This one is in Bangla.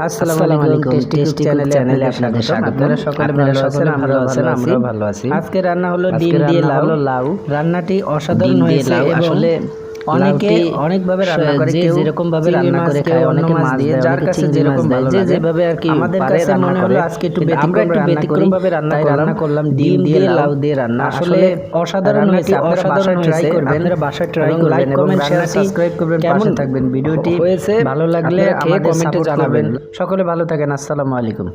আসসালামু আলাইকুম টেস্টি চ্যানেলে আপনাদের স্বাগত। আপনারা সকলে ভালো আছেন, আমরাও ভালো আছি। আজকে রান্না হলো ডিম দিয়ে লাউ। রান্নাটি অসাধারণ হয়েছে। আসলে অনেকে অনেকভাবে রান্না করে, কেউ যেরকম ভাবে রান্না করে খায়, অনেকে মাছ দিয়ে, যার কাছে যেরকম ভালো লাগে, যেভাবে আর কি। আমাদের কাছে মনে হলো আজকে একটু ব্যতিক্রম ভাবে রান্না করলাম ডিম দিয়ে লাউ দিয়ে রান্না। আসলে অসাধারণ হয়েছে। আপনারা বাসায় ট্রাই করবেন, লাইক কমেন্ট শেয়ার সাবস্ক্রাইব করবেন, পাশে থাকবেন। ভিডিওটি হয়েছে ভালো লাগলে আমাদের কমেন্টে জানাবেন। সকলে ভালো থাকেন। আসসালামু আলাইকুম।